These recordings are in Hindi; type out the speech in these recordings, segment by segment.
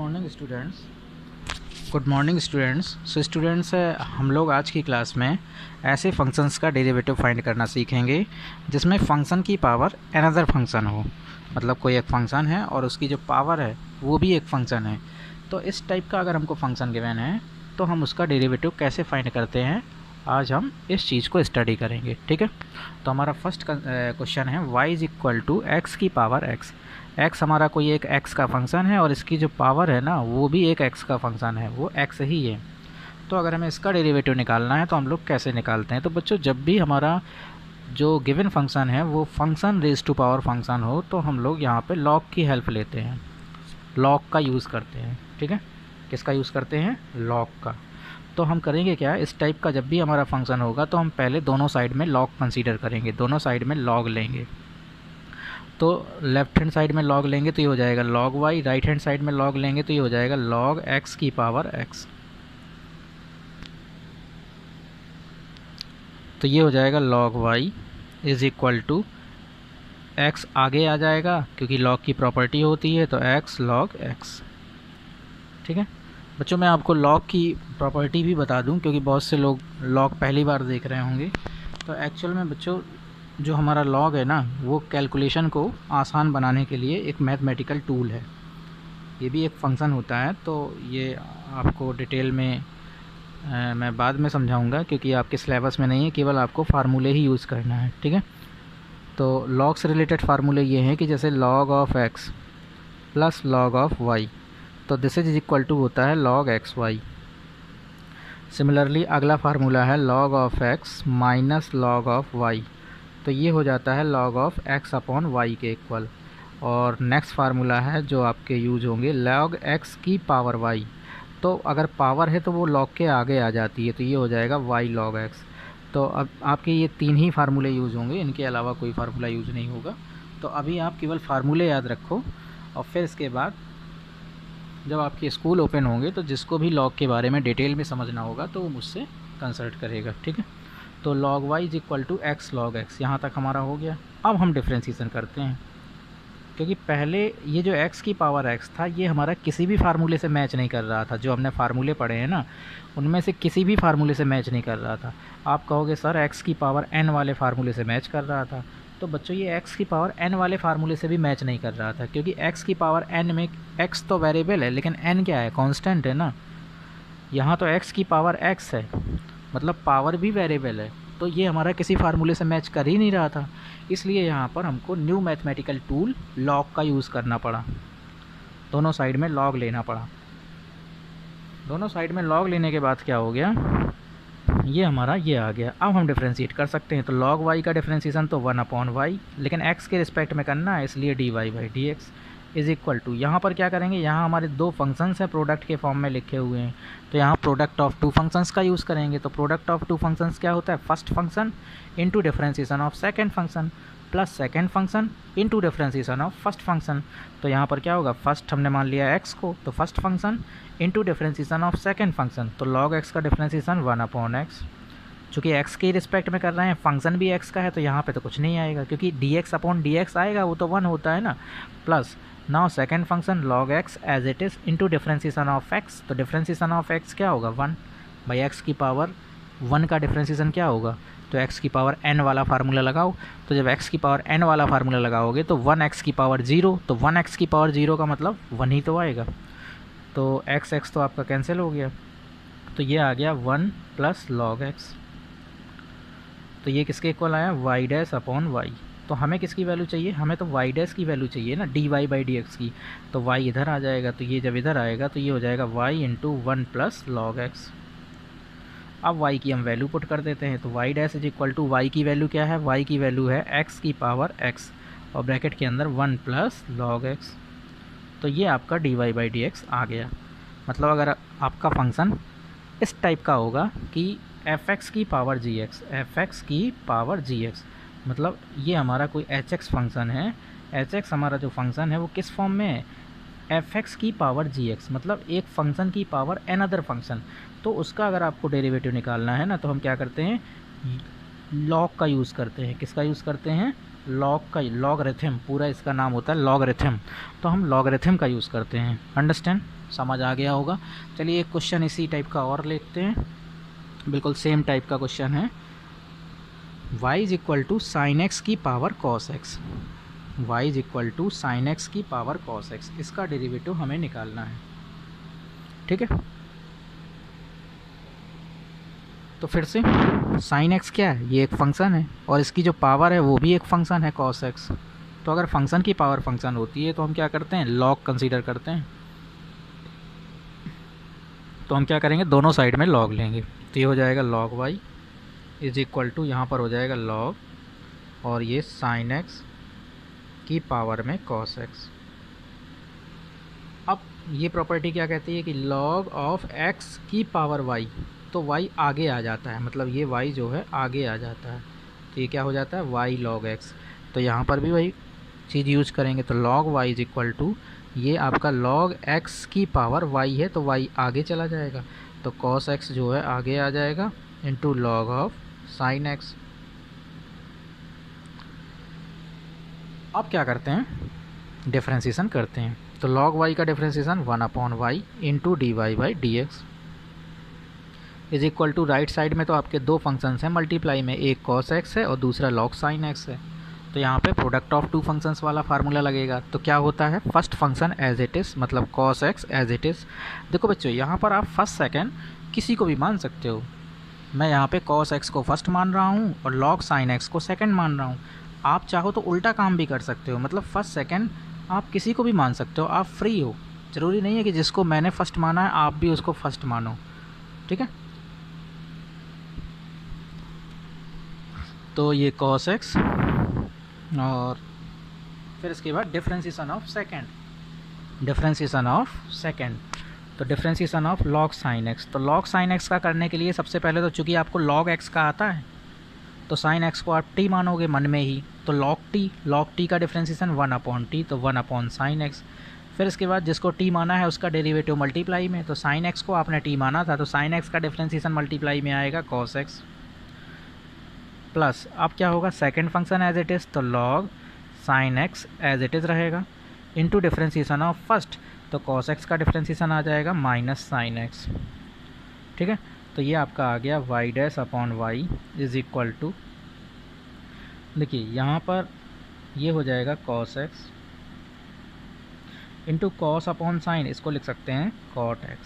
Morning students. सो स्टूडेंट्स, हम लोग आज की क्लास में ऐसे फंक्शंस का डेरिवेटिव फाइंड करना सीखेंगे जिसमें फ़ंक्शन की पावर अनदर फंक्शन हो। मतलब कोई एक फ़ंक्शन है और उसकी जो पावर है वो भी एक फ़ंक्शन है। तो इस टाइप का अगर हमको फंक्शन गिवन है तो हम उसका डेरिवेटिव कैसे फाइंड करते हैं, आज हम इस चीज़ को स्टडी करेंगे। ठीक है, तो हमारा फर्स्ट क्वेश्चन है y is equal to x की पावर एक्स। एक्स हमारा कोई एक एक्स का फंक्शन है और इसकी जो पावर है ना वो भी एक एक्स का फंक्शन है, वो एक्स ही है। तो अगर हमें इसका डेरिवेटिव निकालना है तो हम लोग कैसे निकालते हैं? तो बच्चों, जब भी हमारा जो गिवन फंक्शन है वो function raise to power function हो तो हम लोग यहाँ पे लॉग की हेल्प लेते हैं, लॉग का यूज़ करते हैं। ठीक है, किसका यूज़ करते हैं? लॉग का। तो हम करेंगे क्या, इस टाइप का जब भी हमारा फंक्शन होगा तो हम पहले दोनों साइड में लॉग कंसीडर करेंगे, दोनों साइड में लॉग लेंगे। तो लेफ्ट हैंड साइड में लॉग लेंगे तो ये हो जाएगा log y, right hand side में लॉग लेंगे तो ये हो जाएगा log x की पावर x। तो ये हो जाएगा log y is equal to x, आगे आ जाएगा क्योंकि log की प्रॉपर्टी होती है तो x log x। ठीक है बच्चों, मैं आपको log की प्रॉपर्टी भी बता दूं क्योंकि बहुत से लोग log पहली बार देख रहे होंगे। तो एक्चुअल में बच्चों, जो हमारा लॉग है ना वो कैलकुलेशन को आसान बनाने के लिए एक मैथमेटिकल टूल है। ये भी एक फंक्शन होता है, तो ये आपको डिटेल में मैं बाद में समझाऊंगा क्योंकि आपके सिलेबस में नहीं है, केवल आपको फार्मूले ही यूज़ करना है। ठीक है, तो लॉग से रिलेटेड फार्मूले ये हैं कि जैसे log of x plus log of y, तो दिस इज इक्वल टू होता है लॉग एक्स वाई। सिमिलरली अगला फार्मूला है log of x minus log of y, तो ये हो जाता है log of x upon y के इक्वल। और नेक्स्ट फार्मूला है जो आपके यूज होंगे log x की पावर y, तो अगर पावर है तो वो log के आगे आ जाती है, तो ये हो जाएगा y log x। तो अब आपके ये तीन ही फार्मूले यूज़ होंगे, इनके अलावा कोई फार्मूला यूज़ नहीं होगा। तो अभी आप केवल फार्मूले याद रखो और फिर इसके बाद जब आपके स्कूल ओपन होंगे तो जिसको भी log के बारे में डिटेल में समझना होगा तो वो मुझसे कंसल्ट करेगा। ठीक है, तो log y is equal to x log x, यहाँ तक हमारा हो गया। अब हम डिफ्रेंसीसन करते हैं क्योंकि पहले ये जो x की पावर x था ये हमारा किसी भी फार्मूले से मैच नहीं कर रहा था। जो हमने फार्मूले पढ़े हैं ना उनमें से किसी भी फार्मूले से मैच नहीं कर रहा था। आप कहोगे सर x की पावर n वाले फार्मूले से मैच कर रहा था, तो बच्चों ये x की पावर n वाले फार्मूले से भी मैच नहीं कर रहा था क्योंकि x की पावर n में x तो वेरिएबल है लेकिन n क्या है? कांस्टेंट है ना। यहाँ तो x की पावर x है, मतलब पावर भी वेरिएबल है, तो ये हमारा किसी फार्मूले से मैच कर ही नहीं रहा था। इसलिए यहाँ पर हमको न्यू मैथमेटिकल टूल लॉग का यूज़ करना पड़ा, दोनों साइड में लॉग लेना पड़ा। दोनों साइड में लॉग लेने के बाद क्या हो गया, ये हमारा ये आ गया। अब हम डिफ्रेंशिएट कर सकते हैं, तो log y का डिफ्रेंशिएशन तो 1 अपॉन वाई, लेकिन x के रिस्पेक्ट में करना है इसलिए dy by d x is equal to, यहाँ पर क्या करेंगे, यहाँ हमारे दो फंक्शंस हैं प्रोडक्ट के फॉर्म में लिखे हुए हैं, तो यहाँ प्रोडक्ट ऑफ टू फंक्शंस का यूज़ करेंगे। तो प्रोडक्ट ऑफ टू फंक्शंस क्या होता है? First function into differentiation of second function plus second function into differentiation of first function. तो यहाँ पर क्या होगा, फर्स्ट हमने मान लिया x को, तो first function into differentiation of second function, तो log x का डिफ्रेंशिएशन 1 अपॉन एक्स। चूँकि x के रिस्पेक्ट में कर रहे हैं, फंक्शन भी x का है, तो यहाँ पे तो कुछ नहीं आएगा क्योंकि dx अपॉन dx आएगा, वो तो 1 होता है ना। Plus now second function log x as it is into differentiation of x, तो डिफ्रेंशिएशन ऑफ x क्या होगा? 1 बाई x की पावर 1 का डिफ्रेंशिएशन क्या होगा? तो x की पावर n वाला फार्मूला लगाओ। तो जब x की पावर n वाला फार्मूला लगाओगे तो 1x की पावर 0, तो 1x की पावर 0 का मतलब 1 ही तो आएगा, तो x तो आपका कैंसिल हो गया, तो ये आ गया 1 प्लस log x। तो ये किसके इक्वल आया? y dash upon y. तो हमें किसकी वैल्यू चाहिए? हमें तो y डैश की वैल्यू चाहिए ना, dy बाई डी एक्स की। तो y इधर आ जाएगा, तो ये जब इधर आएगा तो ये हो जाएगा y into 1 plus log x. अब y की हम वैल्यू पुट कर देते हैं, तो y dash is equal to y की वैल्यू क्या है? y की वैल्यू है x की पावर x और ब्रैकेट के अंदर 1 प्लस लॉग एक्स। तो ये आपका dy बाई डी एक्स आ गया। मतलब अगर आपका फंक्शन इस टाइप का होगा कि fx की पावर gx, fx की पावर gx, मतलब ये हमारा कोई hx फंक्शन है, hx हमारा जो फंक्शन है वो किस फॉर्म में है? fx की पावर gx, मतलब एक फंक्शन की पावर अनदर फंक्शन। तो उसका अगर आपको डेरिवेटिव निकालना है ना तो हम क्या करते हैं? लॉग का यूज़ करते हैं। किसका यूज़ करते हैं? लॉग का लॉगरिथम, पूरा इसका नाम होता है लॉगरिथम, तो हम लॉगरिथम का यूज़ करते हैं। अंडरस्टैंड, समझ आ गया होगा। चलिए एक क्वेश्चन इसी टाइप का और लेते हैं, बिल्कुल सेम टाइप का क्वेश्चन है। y is equal to sine x की power cos x, y is equal to sine x की पावर कॉस एक्स, इसका डेरिवेटिव हमें निकालना है। ठीक है, तो फिर से साइन एक्स क्या है, ये एक फंक्शन है और इसकी जो पावर है वो भी एक फंक्शन है कॉस एक्स। तो अगर फंक्शन की पावर फंक्शन होती है तो हम क्या करते हैं, लॉग कंसीडर करते हैं। तो हम क्या करेंगे, दोनों साइड में लॉग लेंगे, तो ये हो जाएगा log y is equal to, यहाँ पर हो जाएगा लॉग और ये साइन एक्स की पावर में कॉस एक्स। अब ये प्रॉपर्टी क्या कहती है कि लॉग ऑफ एक्स की पावर वाई, तो y आगे आ जाता है, मतलब ये y जो है आगे आ जाता है, तो ये क्या हो जाता है y log x। तो यहाँ पर भी वही चीज़ यूज करेंगे, तो log y is equal to, ये आपका log x की पावर y है तो y आगे चला जाएगा, तो cos x जो है आगे आ जाएगा into log of sine x। अब क्या करते हैं, डिफ्रेंसीसन करते हैं, तो log y का differentiation 1/y into d y by d x is equal to, right side में तो आपके दो फंक्शंस हैं मल्टीप्लाई में, एक cos x है और दूसरा log sin x है, तो यहाँ पे प्रोडक्ट ऑफ टू फंक्शंस वाला फार्मूला लगेगा। तो क्या होता है, first function as it is, मतलब cos x as it is. देखो बच्चों, यहाँ पर आप फर्स्ट सेकंड किसी को भी मान सकते हो, मैं यहाँ पे cos x को फर्स्ट मान रहा हूँ और log sin x को सेकंड मान रहा हूँ। आप चाहो तो उल्टा काम भी कर सकते हो, मतलब फर्स्ट सेकंड आप किसी को भी मान सकते हो, आप फ्री हो, ज़रूरी नहीं है कि जिसको मैंने फ़र्स्ट माना है आप भी उसको फर्स्ट मानो। ठीक है, तो ये cos x और फिर इसके बाद differentiation of second, differentiation of second, तो differentiation of log sin x। तो log sin x का करने के लिए सबसे पहले तो चूँकि आपको log x का आता है तो sin x को आप t मानोगे मन में ही, तो log t का डिफ्रेंसीसन 1/t, तो 1/sin x। फिर इसके बाद जिसको t माना है उसका डेरिवेटिव मल्टीप्लाई में, तो sin x को आपने t माना था तो sin x का डिफ्रेंसीसन मल्टीप्लाई में आएगा cos x, प्लस अब क्या होगा, second function as it is तो log sin x as it is रहेगा इंटू डिफ्रेंसीसन ऑफ फर्स्ट, तो cos x का डिफ्रेंसीसन आ जाएगा माइनस sin x। ठीक है, तो ये आपका आ गया y dash upon y is equal to, देखिए यहाँ पर ये हो जाएगा cos x into cos upon sine, इसको लिख सकते हैं cot x,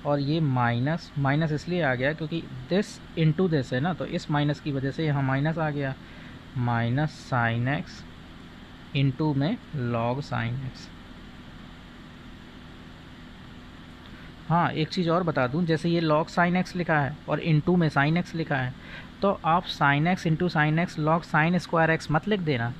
और ये माइनस माइनस इसलिए आ गया क्योंकि दिस इंटू दिस है ना, तो इस माइनस की वजह से यहाँ माइनस आ गया, माइनस साइन एक्स इंटू में log साइन एक्स। हाँ, एक चीज़ और बता दूँ, जैसे ये log साइन एक्स लिखा है और इंटू में साइन एक्स लिखा है, तो आप sine x into sine x log sine square x मत लिख देना,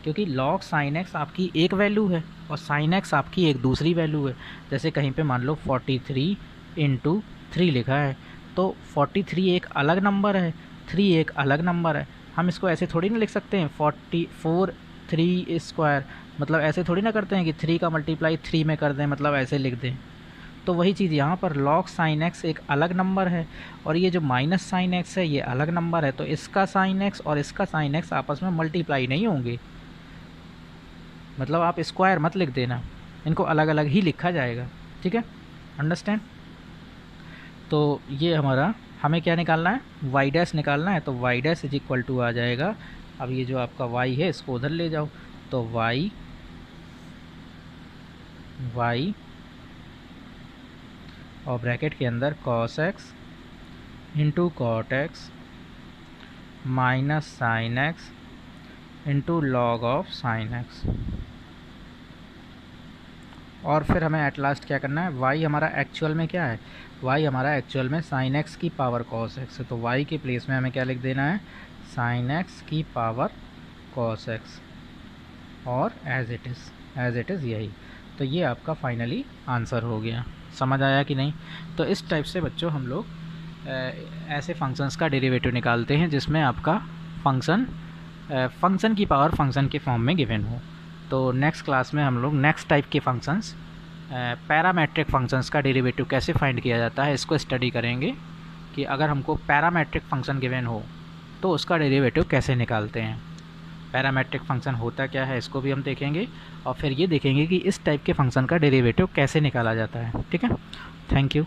क्योंकि log साइन एक्स आपकी एक वैल्यू है और साइन एक्स आपकी एक दूसरी वैल्यू है। जैसे कहीं पे मान लो 43 इंटू 3 लिखा है, तो 43 एक अलग नंबर है, 3 एक अलग नंबर है, हम इसको ऐसे थोड़ी ना लिख सकते हैं 44 3 स्क्वायर, मतलब ऐसे थोड़ी ना करते हैं कि 3 का मल्टीप्लाई 3 में कर दें, मतलब ऐसे लिख दें। तो वही चीज़ यहाँ पर log साइन एक्स एक अलग नंबर है और ये जो माइनस साइन एक्स है ये अलग नंबर है, तो इसका साइन एक्स और इसका साइन एक्स आपस में मल्टीप्लाई नहीं होंगे, मतलब आप स्क्वायर मत लिख देना, इनको अलग अलग ही लिखा जाएगा। ठीक है, अंडरस्टैंड। तो ये हमारा, हमें क्या निकालना है, y डैश निकालना है, तो y dash is equal to आ जाएगा, अब ये जो आपका y है इसको उधर ले जाओ, तो y और ब्रैकेट के अंदर cos x into cot x minus sine x into log of sine x, और फिर हमें एट लास्ट क्या करना है, y हमारा एक्चुअल में क्या है, y हमारा एक्चुअल में साइन x की पावर cos x है, तो y के प्लेस में हमें क्या लिख देना है, साइन x की पावर cos x और एज इट इज़ यही। तो ये आपका फाइनली आंसर हो गया। समझ आया कि नहीं। तो इस टाइप से बच्चों हम लोग ऐसे फंक्शंस का डेरिवेटिव निकालते हैं जिसमें आपका फंक्शन की पावर फंक्शन के फॉर्म में गिवन हो। तो नेक्स्ट क्लास में हम लोग नेक्स्ट टाइप के फंक्शंस पैरामेट्रिक फंक्शंस का डेरिवेटिव कैसे फाइंड किया जाता है इसको स्टडी करेंगे, कि अगर हमको पैरामेट्रिक फंक्शन गिवन हो तो उसका डेरिवेटिव कैसे निकालते हैं। पैरामेट्रिक फंक्शन होता क्या है इसको भी हम देखेंगे, और फिर ये देखेंगे कि इस टाइप के फंक्शन का डेरिवेटिव कैसे निकाला जाता है। ठीक है, थैंक यू।